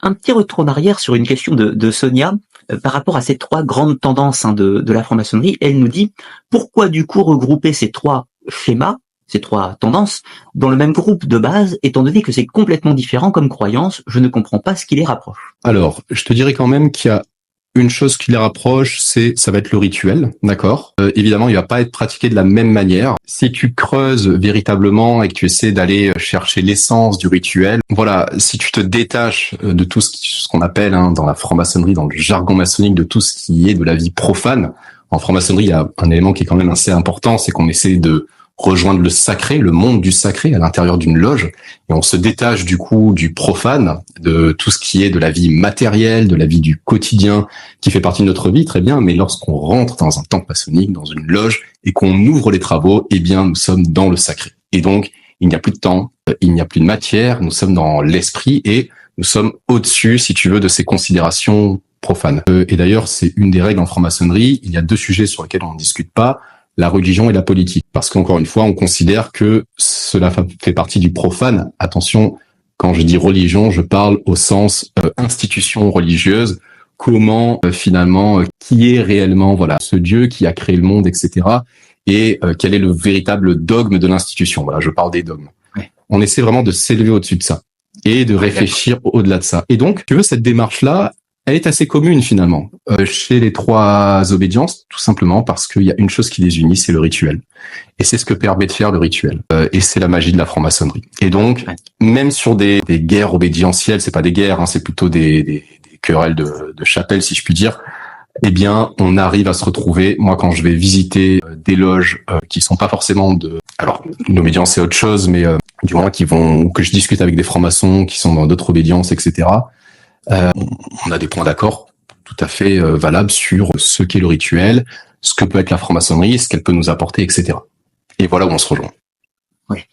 Un petit retour en arrière sur une question de Sonia par rapport à ces trois grandes tendances de la franc-maçonnerie. Elle nous dit pourquoi du coup regrouper ces trois schémas, ces trois tendances, dans le même groupe de base, étant donné que c'est complètement différent comme croyance, je ne comprends pas ce qui les rapproche. Alors, je te dirais quand même qu'il y a une chose qui les rapproche, ça va être le rituel, d'accord. Évidemment, il va pas être pratiqué de la même manière. Si tu creuses véritablement et que tu essaies d'aller chercher l'essence du rituel, voilà, si tu te détaches de tout ce qu'on appelle dans la franc-maçonnerie, dans le jargon maçonnique, de tout ce qui est de la vie profane. En franc-maçonnerie, il y a un élément qui est quand même assez important, c'est qu'on essaie de rejoindre le sacré, le monde du sacré à l'intérieur d'une loge, et on se détache du coup du profane, de tout ce qui est de la vie matérielle, de la vie du quotidien, qui fait partie de notre vie, très bien, mais lorsqu'on rentre dans un temple maçonnique, dans une loge, et qu'on ouvre les travaux, eh bien, nous sommes dans le sacré. Et donc, il n'y a plus de temps, il n'y a plus de matière, nous sommes dans l'esprit, et nous sommes au-dessus, si tu veux, de ces considérations profanes. Et d'ailleurs, c'est une des règles en franc-maçonnerie, il y a deux sujets sur lesquels on ne discute pas, la religion et la politique. Parce qu'encore une fois, on considère que cela fait partie du profane. Attention, quand je dis religion, je parle au sens institution religieuse. Comment finalement, qui est réellement voilà ce Dieu qui a créé le monde, etc. Et quel est le véritable dogme de l'institution. Voilà, je parle des dogmes. Ouais. On essaie vraiment de s'élever au-dessus de ça et de réfléchir au-delà de ça. Et donc, tu veux, cette démarche-là, elle est assez commune finalement chez les trois obédiences, tout simplement parce qu'il y a une chose qui les unit, c'est le rituel. Et c'est ce que permet de faire le rituel. Et c'est la magie de la franc-maçonnerie. Et donc, même sur des guerres obédientielles, c'est pas des guerres, c'est plutôt des querelles de chapelle, si je puis dire, eh bien, on arrive à se retrouver. Moi, quand je vais visiter des loges qui sont pas forcément alors, une obédience c'est autre chose, mais du moins que je discute avec des francs-maçons qui sont dans d'autres obédiences, etc., on a des points d'accord tout à fait valables sur ce qu'est le rituel, ce que peut être la franc-maçonnerie, ce qu'elle peut nous apporter, etc. Et voilà où on se rejoint. Ouais.